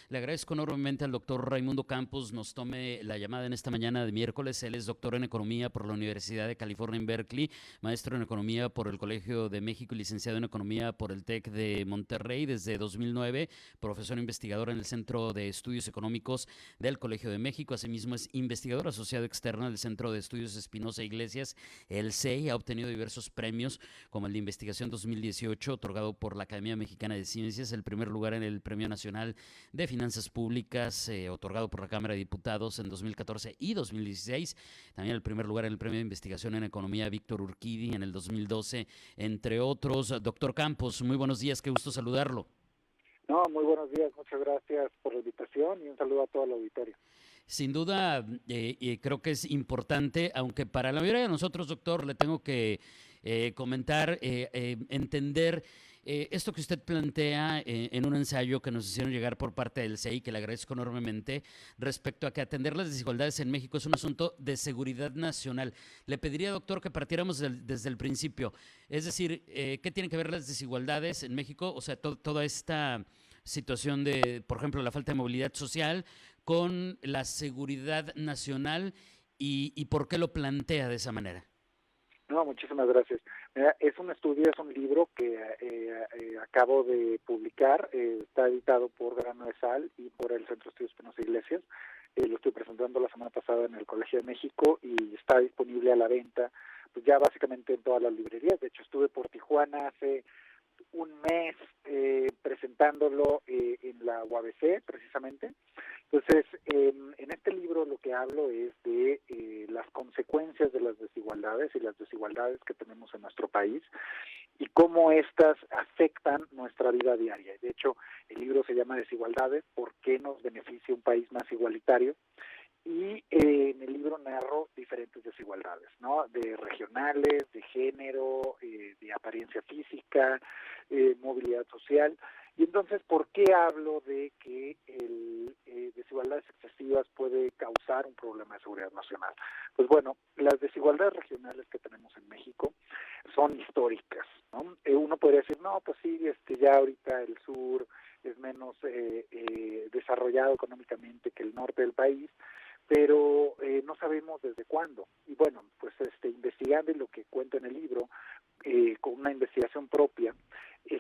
Le agradezco enormemente al doctor Raimundo Campos nos tome la llamada en esta mañana de miércoles. Él es doctor en Economía por la Universidad de California en Berkeley, maestro en Economía por el Colegio de México y licenciado en Economía por el TEC de Monterrey desde 2009, profesor investigador en el Centro de Estudios Económicos del Colegio de México. Asimismo, es investigador asociado externo del Centro de Estudios Espinosa Iglesias, el CEI. Ha obtenido diversos premios, como el de Investigación 2018, otorgado por la Academia Mexicana de Ciencias, el primer lugar en el Premio Nacional de Finanzas Públicas, otorgado por la Cámara de Diputados en 2014 y 2016. También el primer lugar en el Premio de Investigación en Economía Víctor Urquidi en el 2012, entre otros. Doctor Campos, muy buenos días, qué gusto saludarlo. No, muy buenos días, muchas gracias por la invitación y un saludo a todo el auditorio. Sin duda, creo que es importante, aunque para la mayoría de nosotros, doctor, le tengo que comentar, entender esto que usted plantea en un ensayo que nos hicieron llegar por parte del CEI, que le agradezco enormemente, respecto a que atender las desigualdades en México es un asunto de seguridad nacional. Le pediría, doctor, que partiéramos desde el principio. Es decir, ¿qué tienen que ver las desigualdades en México? O sea, toda esta situación de, por ejemplo, la falta de movilidad social con la seguridad nacional y por qué lo plantea de esa manera. No, muchísimas gracias. Mira, es un estudio, es un libro que acabo de publicar, está editado por Grano de Sal y por el Centro de Estudios Espinosa Iglesias. Lo estoy presentando la semana pasada en el Colegio de México y está disponible a la venta, pues ya básicamente en todas las librerías. De hecho, estuve por Tijuana hace un mes presentándolo en la UABC precisamente. Entonces, en este libro lo que hablo es de las consecuencias de las desigualdades y las desigualdades que tenemos en nuestro país y cómo estas afectan nuestra vida diaria. De hecho, el libro se llama Desigualdades, ¿por qué nos beneficia un país más igualitario? Y en el libro narro diferentes desigualdades, ¿no? De regionales, de género, de apariencia física, movilidad social. Y entonces, ¿por qué hablo de que desigualdades excesivas puede causar un problema de seguridad nacional? Pues bueno, las desigualdades regionales que tenemos en México son históricas, ¿no? Uno podría decir, no, pues sí, ya ahorita el sur es menos desarrollado económicamente que el norte del país, pero no sabemos desde cuándo. Y bueno, pues investigando lo que cuento en el libro, con una investigación propia,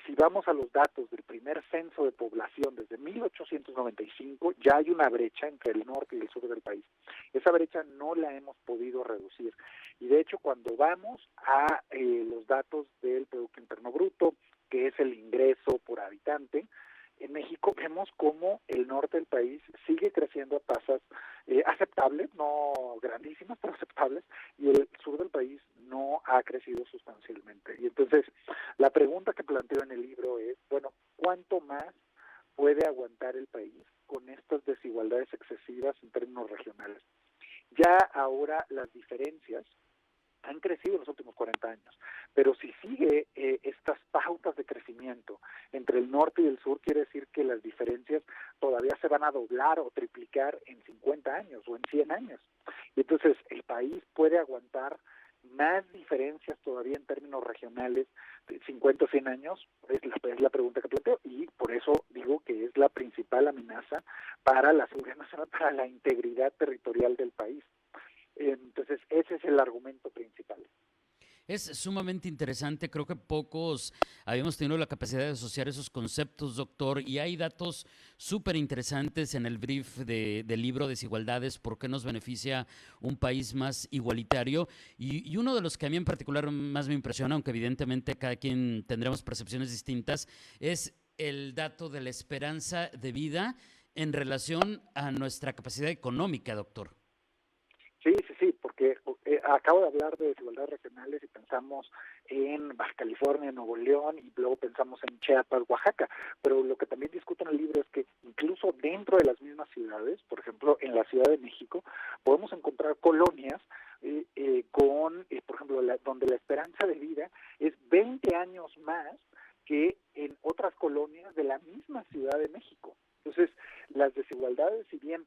si vamos a los datos del primer censo de población desde 1895, ya hay una brecha entre el norte y el sur del país. Esa brecha no la hemos podido reducir. Y de hecho, cuando vamos a los datos del Producto Interno Bruto, que es el ingreso por habitante, en México vemos cómo el norte del país sigue creciendo a tasas aceptables, no grandísimas, pero aceptables, y el sur del país no ha crecido sustancialmente. Y entonces, la pregunta que planteo en el libro es, bueno, ¿cuánto más puede aguantar el país con estas desigualdades excesivas en términos regionales? Ya ahora las diferencias han crecido en los últimos 40 años, pero si sigue estas pautas de crecimiento entre el norte y el sur, quiere decir que las diferencias todavía se van a doblar o triplicar en 50 años o en 100 años. Y entonces el país puede aguantar más diferencias todavía en términos regionales de 50 o 100 años, es la pregunta que planteo, y por eso digo que es la principal amenaza para la seguridad nacional, para la integridad territorial del país. Entonces, ese es el argumento principal. Es sumamente interesante, creo que pocos habíamos tenido la capacidad de asociar esos conceptos, doctor, y hay datos súper interesantes en el brief del libro Desigualdades, ¿por qué nos beneficia un país más igualitario? Y uno de los que a mí en particular más me impresiona, aunque evidentemente cada quien tendremos percepciones distintas, es el dato de la esperanza de vida en relación a nuestra capacidad económica, doctor. Sí, porque acabo de hablar de desigualdades regionales y pensamos en Baja California, Nuevo León y luego pensamos en Chiapas, Oaxaca, pero lo que también discuto en el libro es que incluso dentro de las mismas ciudades, por ejemplo, en la Ciudad de México, podemos encontrar colonias por ejemplo, donde la esperanza de vida es 20 años más que en otras colonias de la misma Ciudad de México. Entonces, las desigualdades, si bien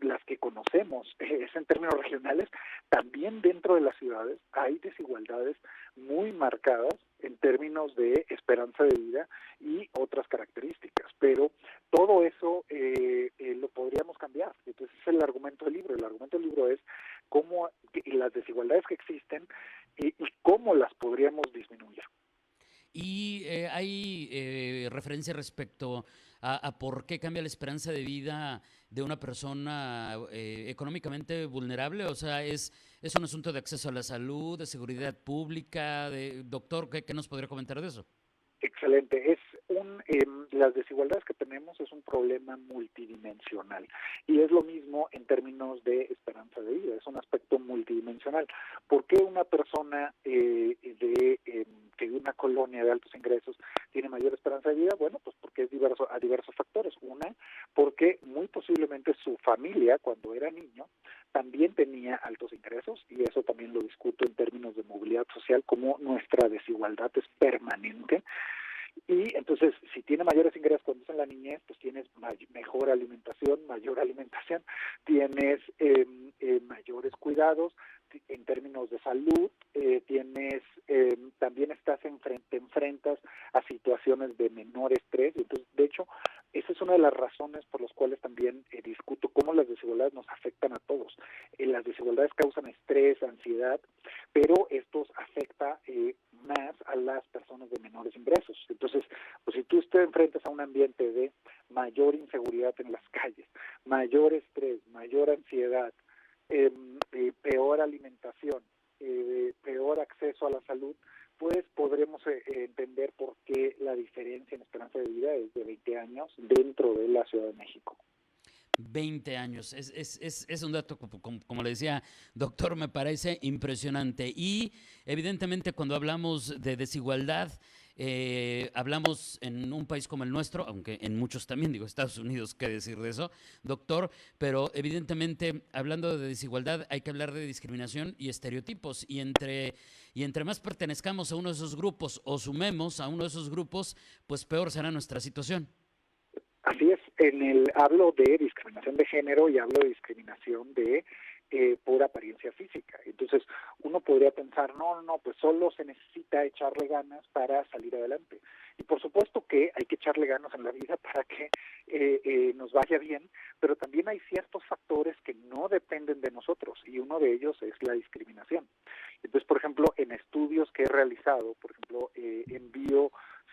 las que conocemos es en términos regionales, también dentro de las ciudades hay desigualdades muy marcadas en términos de esperanza de vida y otras características, pero todo eso lo podríamos cambiar. Entonces es el argumento del libro. El argumento del libro es cómo las desigualdades que existen y cómo las podríamos disminuir. Y hay referencia respecto a por qué cambia la esperanza de vida de una persona económicamente vulnerable. O sea, es un asunto de acceso a la salud, de seguridad pública, doctor, ¿qué nos podría comentar de eso? Excelente. Las desigualdades que tenemos es un problema multidimensional y es lo mismo en términos de esperanza de vida, es un aspecto multidimensional. ¿Por qué una persona que vive en una colonia de altos ingresos tiene mayor esperanza de vida? Bueno, pues porque es a diversos factores. Una, porque muy posiblemente su familia, cuando era niño, también tenía altos ingresos, y eso también lo discuto en términos de movilidad social, como nuestra desigualdad es permanente. Y entonces, si tiene mayores ingresos cuando es en la niñez, pues tienes mayor alimentación, tienes mayores cuidados en términos de salud, también te enfrentas a situaciones de menor estrés. Entonces, de hecho, esa es una de las razones por las cuales también discuto cómo las desigualdades nos afectan a todos. Las desigualdades causan estrés, ansiedad, pero estos afecta más a las personas de menores ingresos. Entonces, pues si tú te enfrentas a un ambiente de mayor inseguridad en las calles, mayor estrés, mayor ansiedad, peor alimentación, peor acceso a la salud, pues podremos entender por qué la diferencia en esperanza de vida es de 20 años dentro de la Ciudad de México. 20 años. Es un dato, como le decía, doctor, me parece impresionante. Y evidentemente cuando hablamos de desigualdad, hablamos en un país como el nuestro, aunque en muchos también, digo, Estados Unidos, qué decir de eso, doctor, pero evidentemente hablando de desigualdad hay que hablar de discriminación y estereotipos. Y entre más pertenezcamos a uno de esos grupos o sumemos a uno de esos grupos, pues peor será nuestra situación. Así es, hablo de discriminación de género y hablo de discriminación de por apariencia física. Entonces, uno podría pensar, no, pues solo se necesita echarle ganas para salir adelante. Y por supuesto que hay que echarle ganas en la vida para que nos vaya bien, pero también hay ciertos factores que no dependen de nosotros, y uno de ellos es la discriminación. Entonces, por ejemplo, en estudios que he realizado, por ejemplo, envío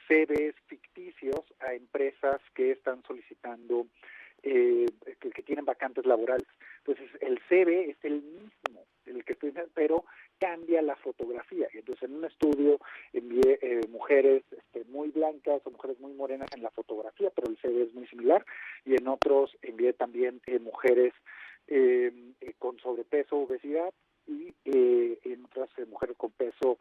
CVs ficticios a empresas que están solicitando, que tienen vacantes laborales. Entonces, el CV es el mismo, pero cambia la fotografía. Entonces, en un estudio envié mujeres muy blancas o mujeres muy morenas en la fotografía, pero el CV es muy similar, y en otros envié también mujeres con sobrepeso, obesidad, y en otras mujeres con peso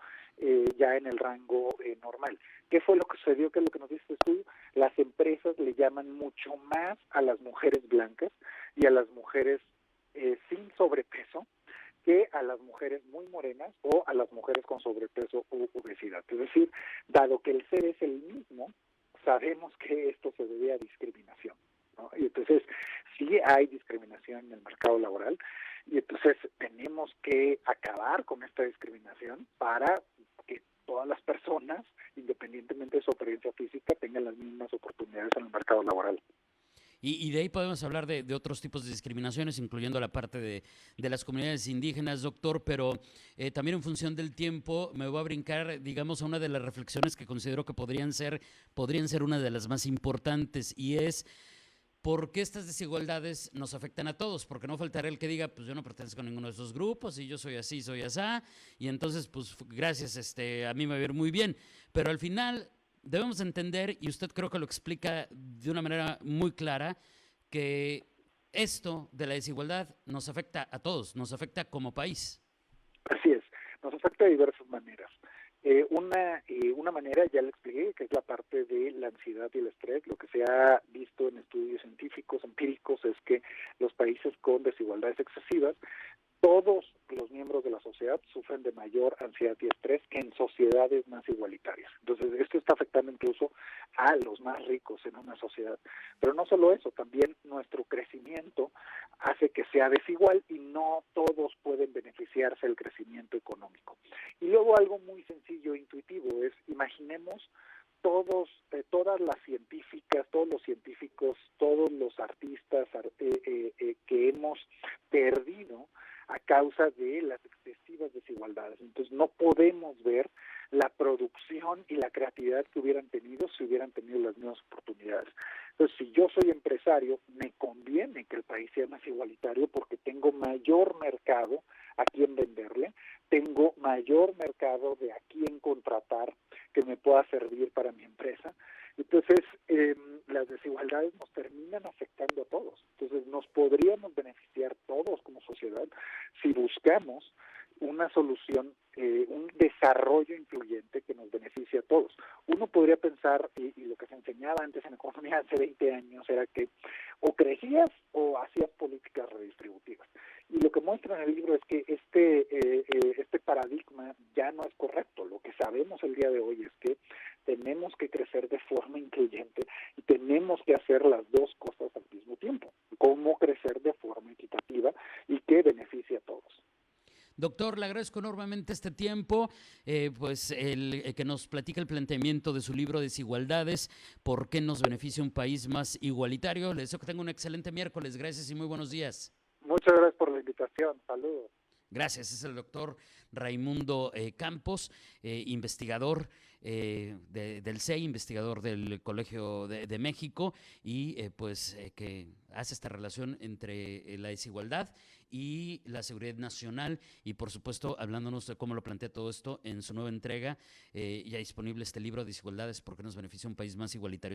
ya en el rango normal. ¿Qué fue lo que sucedió? ¿Qué es lo que nos dice este estudio? Las empresas le llaman mucho más a las mujeres blancas y a las mujeres sin sobrepeso que a las mujeres muy morenas o a las mujeres con sobrepeso u obesidad. Es decir, dado que el ser es el mismo, sabemos que esto se debe a discriminación, ¿no? Y entonces sí hay discriminación en el mercado laboral, y entonces tenemos que acabar con esta discriminación para que todas las personas, independientemente de su apariencia física, tengan las mismas oportunidades en el mercado laboral. Y de ahí podemos hablar de otros tipos de discriminaciones, incluyendo la parte de las comunidades indígenas, doctor, pero también en función del tiempo me voy a brincar, digamos, a una de las reflexiones que considero que podrían ser una de las más importantes, y es ¿por qué estas desigualdades nos afectan a todos? Porque no faltará el que diga, pues yo no pertenezco a ninguno de esos grupos y yo soy así, soy asá, y entonces, pues gracias, a mí me va a ir muy bien. Pero al final debemos entender, y usted creo que lo explica de una manera muy clara, que esto de la desigualdad nos afecta a todos, nos afecta como país. Así es, nos afecta de diversas maneras. Una manera, ya le expliqué, que es la parte de la ansiedad y el estrés. Lo que se ha visto en estudios científicos, empíricos, es que los países con desigualdades excesivas, todos los miembros de la sociedad sufren de mayor ansiedad y estrés que en sociedades más igualitarias. Entonces, esto está afectando incluso a los más ricos en una sociedad. Pero no solo eso, también nuestro crecimiento hace que sea desigual y no todos pueden beneficiarse del crecimiento económico. Y luego algo muy sencillo e intuitivo es, imaginemos todas las científicas, todos los científicos, todos los artistas que hemos perdido a causa de las excesivas desigualdades. Entonces no podemos ver la producción y la creatividad que hubieran tenido si hubieran tenido las mismas oportunidades. Entonces, si yo soy empresario, me conviene que el país sea más igualitario porque tengo mayor mercado a quien venderle, tengo mayor mercado de a quién contratar que me pueda servir para mi empresa. Entonces, las desigualdades nos terminan afectando a todos. Entonces, nos podríamos beneficiar todos como sociedad si buscamos una solución, un desarrollo incluyente que nos beneficie a todos. Uno podría pensar, y lo que se enseñaba antes en economía hace 20 años, era que o crecías o hacías políticas redistributivas. Y lo que muestra en el libro es que este paradigma ya no es correcto. Lo que sabemos el día de hoy es que tenemos que crecer de forma incluyente y tenemos que hacer las dos cosas al mismo tiempo. Cómo crecer de forma equitativa y que beneficie a todos. Doctor, le agradezco enormemente este tiempo, pues el que nos platica el planteamiento de su libro Desigualdades, ¿por qué nos beneficia un país más igualitario? Les deseo que tenga un excelente miércoles, gracias y muy buenos días. Muchas gracias por la invitación, saludos. Gracias, es el doctor Raimundo Campos, investigador del CEI, investigador del Colegio de México y que hace esta relación entre la desigualdad y la seguridad nacional y por supuesto hablándonos de cómo lo plantea todo esto en su nueva entrega, ya disponible este libro Desigualdades, ¿por qué nos beneficia un país más igualitario?